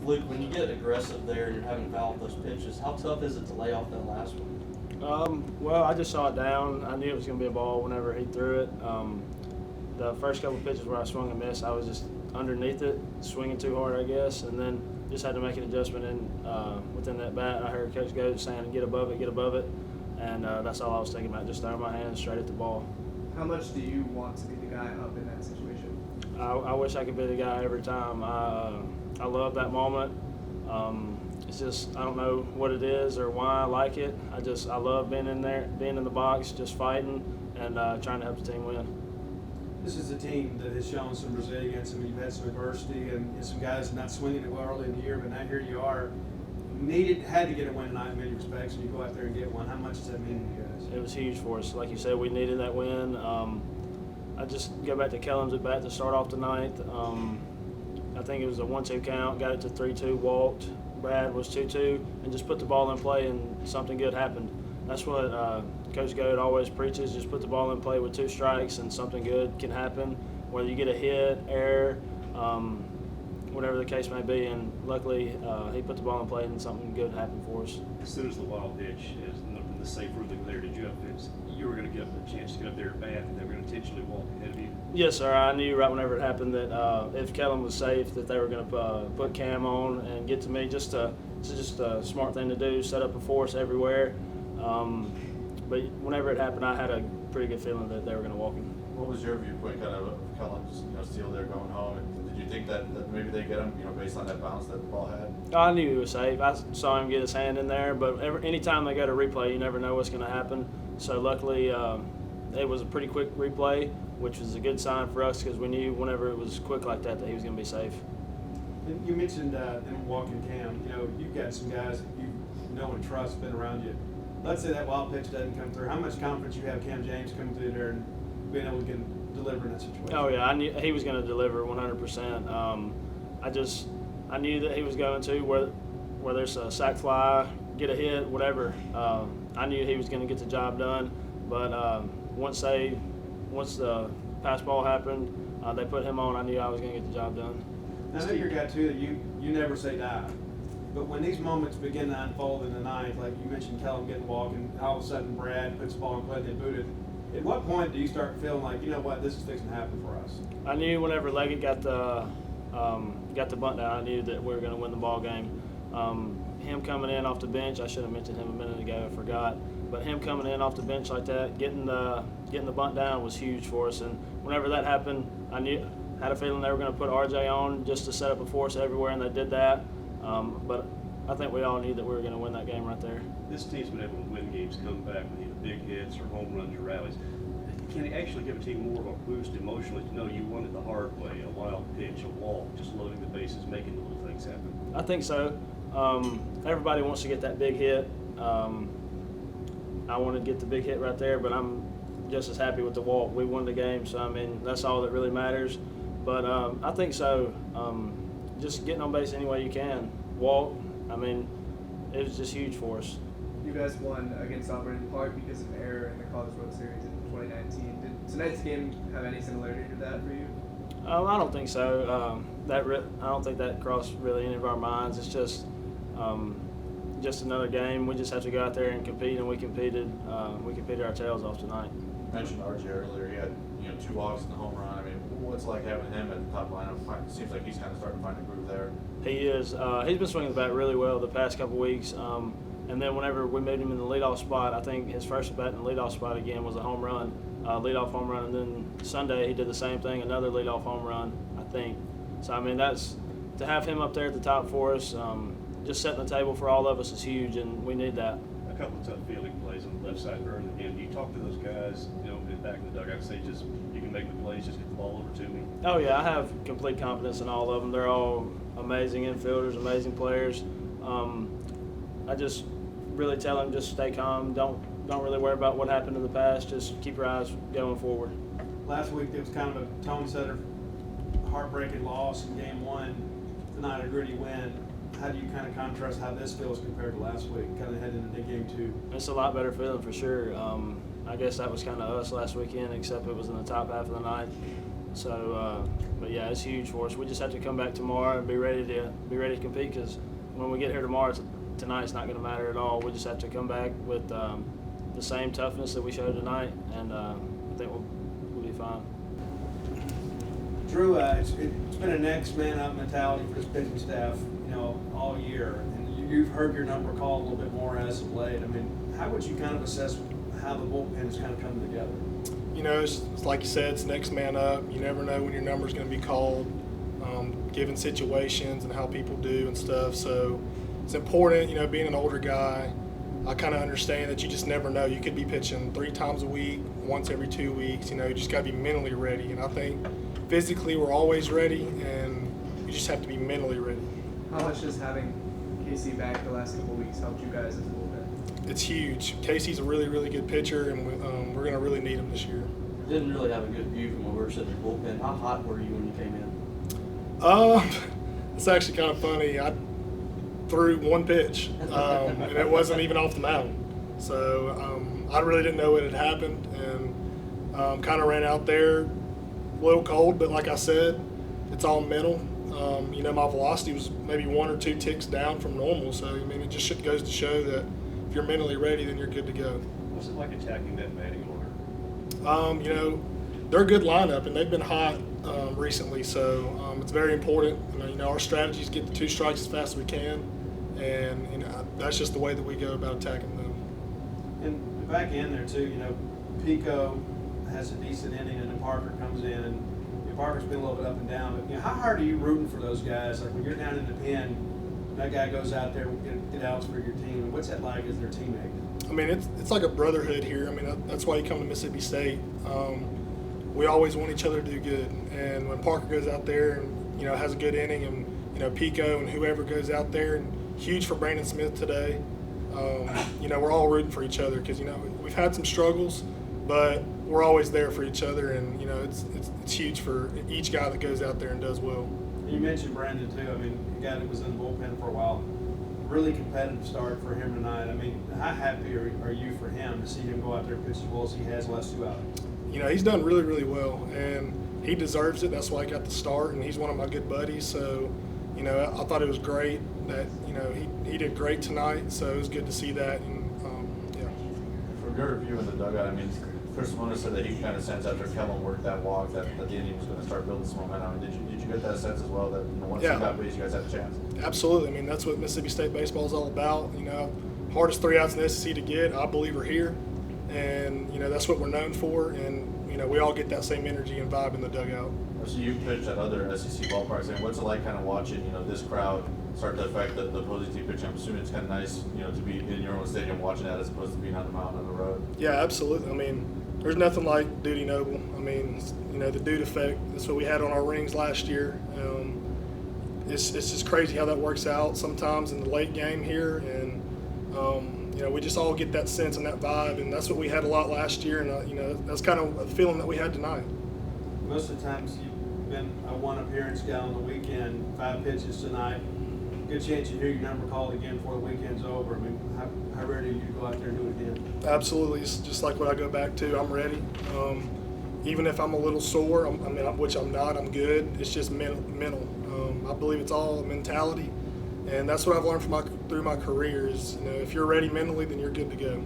Luke, when you get aggressive there and you're having to foul off those pitches, how tough is it to lay off that last one? Well, I just saw it down. I knew it was going to be a ball whenever he threw it. The first couple of pitches where I swung and missed, I was just underneath it, swinging too hard, I guess, and then just had to make an adjustment within that bat. I heard Coach Goat saying, get above it, and that's all I was thinking about, just throwing my hands straight at the ball. How much do you want to be the guy up in that situation? I wish I could be the guy every time. I love that moment. It's just, I don't know what it is or why I like it. I love being in there, being in the box, just fighting and trying to help the team win. This is a team that has shown some resilience. I mean, you've had some adversity and some guys not swinging it well early in the year, but now here you are. Had to get a win tonight in many respects, and you go out there and get one. How much does that mean to you guys? It was huge for us. Like you said, we needed that win. I just go back to Kellen's at bat to start off the ninth. I think it was a 1-2 count, got it to 3-2, walked. Brad was 2-2, and just put the ball in play, and something good happened. That's what Coach Goat always preaches, just put the ball in play with 2 strikes, and something good can happen, whether you get a hit, error, whatever the case may be. And luckily, he put the ball in play, and something good happened for us. As soon as the wild pitch is in the safe ruling there, did you have you were going to give them a chance to get up there at bat, and they were going to intentionally walk ahead of you? Yes, sir. I knew right whenever it happened that if Kellen was safe, that they were going to put Cam on and get to me. It's just a smart thing to do, set up a force everywhere. But whenever it happened, I had a pretty good feeling that they were going to walk him. What was your viewpoint kind of Kellen just still there going home? And did you think that maybe they get him based on that bounce that the ball had? I knew he was safe. I saw him get his hand in there, but anytime they go to replay, you never know what's going to happen. So luckily, it was a pretty quick replay, which was a good sign for us because we knew whenever it was quick like that he was going to be safe. And you mentioned them walking Cam. You've got some guys that you know and trust been around you. Let's say that wild pitch doesn't come through. How much confidence you have Cam James coming through there and being able to deliver in that situation? Oh yeah, I knew he was going to deliver 100%. I knew that he was going to whether it's a sac fly, get a hit, whatever. I knew he was going to get the job done. But once the pass ball happened, they put him on. I knew I was going to get the job done. I know you're a guy too that you never say die. But when these moments begin to unfold in the ninth, like you mentioned Kellen getting walked, and all of a sudden Brad puts the ball in play and they boot it, at what point do you start feeling like, you know what, this is fixing to happen for us? I knew whenever Leggett got the bunt down, I knew that we were going to win the ball game. Him coming in off the bench, I should have mentioned him a minute ago, I forgot. But him coming in off the bench like that, getting the bunt down was huge for us. And whenever that happened, I had a feeling they were going to put RJ on just to set up a force everywhere, and they did that. But I think we all knew that we were going to win that game right there. This team's been able to win games, come back with either big hits or home runs or rallies. Can it actually give a team more of a boost emotionally to know you won it the hard way, a wild pitch, a walk, just loading the bases, making the little things happen? I think so. Everybody wants to get that big hit. I want to get the big hit right there, but I'm just as happy with the walk. We won the game, so I mean that's all that really matters. But I think so. Just getting on base any way you can, walk. I mean, it was just huge for us. You guys won against Auburn in part because of error in the College World Series in 2019. Did tonight's game have any similarity to that for you? I don't think so. I don't think that crossed really any of our minds. It's just another game. We just have to go out there and compete, and we competed our tails off tonight. You mentioned RJ earlier. He had 2 walks and a home run. I mean, what's it like having him at the top lineup? It seems like he's kind of starting to find a groove there. He is. He's been swinging the bat really well the past couple weeks. And then whenever we moved him in the leadoff spot, I think his first at bat in the leadoff spot again was a home run, leadoff home run. And then Sunday he did the same thing, another leadoff home run, I think. So I mean, that's to have him up there at the top for us. Just setting the table for all of us is huge, and we need that. A couple of tough fielding plays on the left side early in the game. Do you talk to those guys, back in the dugout, say just you can make the plays, just get the ball over to me? Oh yeah, I have complete confidence in all of them. They're all amazing infielders, amazing players. I just really tell them just stay calm. Don't really worry about what happened in the past. Just keep your eyes going forward. Last week it was kind of a tone setter, heartbreaking loss in game 1. Tonight a gritty win. How do you kind of contrast how this feels compared to last week, kind of heading into game 2? It's a lot better feeling for sure. I guess that was kind of us last weekend, except it was in the top half of the night. So, but yeah, it's huge for us. We just have to come back tomorrow and be ready to compete, because when we get here tomorrow, tonight's not going to matter at all. We just have to come back with the same toughness that we showed tonight, and I think we'll be fine. Drew, it's been a next man up mentality for this pitching staff, all year, and you've heard your number called a little bit more as of late. I mean, how would you kind of assess how the bullpen has kind of come together? It's like you said, it's next man up. You never know when your number's going to be called, given situations and how people do and stuff. So it's important, being an older guy, I kind of understand that you just never know. You could be pitching 3 times a week, once every 2 weeks. You just got to be mentally ready. And I think physically we're always ready, and you just have to be mentally ready. How much does having Casey back the last couple of weeks helped you guys as a bullpen? It's huge. Casey's a really, really good pitcher, and we're going to really need him this year. Didn't really have a good view from where we were sitting in the bullpen. How hot were you when you came in? It's actually kind of funny. I threw 1 pitch, and it wasn't even off the mound. So I really didn't know what had happened, and kind of ran out there a little cold. But like I said, it's all mental. My velocity was maybe 1 or 2 ticks down from normal. So it just goes to show that if you're mentally ready, then you're good to go. What's it like attacking that batting order? They're a good lineup, and they've been hot recently, so it's very important. Our strategy is get the 2 strikes as fast as we can, and that's just the way that we go about attacking them. And back in there too, Pico has a decent inning, and then Parker comes in, and Parker's been a little bit up and down. But how hard are you rooting for those guys? Like when you're down in the pen, that guy goes out there and get outs for your team. And what's that like as their teammate? It's like a brotherhood here. That's why you come to Mississippi State. We always want each other to do good. And when Parker goes out there and has a good inning, and Pico and whoever goes out there, and huge for Brandon Smith today. We're all rooting for each other because we've had some struggles, but we're always there for each other, and it's huge for each guy that goes out there and does well. You mentioned Brandon too. A guy that was in the bullpen for a while. Really competitive start for him tonight. How happy are you for him to see him go out there and pitch as well as he has the last 2 outings? He's done really, really well, and he deserves it. That's why he got the start, and he's one of my good buddies. So, I thought it was great that he did great tonight. So it was good to see that, and yeah. From your review in the dugout, Chris Mona said that he kind of sensed after Kellen worked that walk that the inning was going to start building some momentum. Did you get that sense as well that once he got base, you guys had a chance? Absolutely. That's what Mississippi State baseball is all about. Hardest 3 outs in the SEC to get, I believe, are here, and that's what we're known for. And we all get that same energy and vibe in the dugout. So you pitched at other SEC ballparks. What's it like kind of watching this crowd start to affect the opposing team pitching? I'm assuming it's kind of nice to be in your own stadium watching that as opposed to being on the mountain on the road. Yeah, absolutely. There's nothing like Duty Noble. The Dude effect. That's what we had on our rings last year. It's just crazy how that works out sometimes in the late game here, and we just all get that sense and that vibe, and that's what we had a lot last year, and that's kind of a feeling that we had tonight. Most of the times you've been a 1 appearance guy on the weekend, 5 pitches tonight. Good chance you hear your number called again before the weekend's over. How rare do you go out there and do it again? Absolutely. It's just like what I go back to. I'm ready. Even if I'm a little sore, which I'm not, I'm good. It's just mental. I believe it's all mentality, and that's what I've learned through my career is, if you're ready mentally, then you're good to go.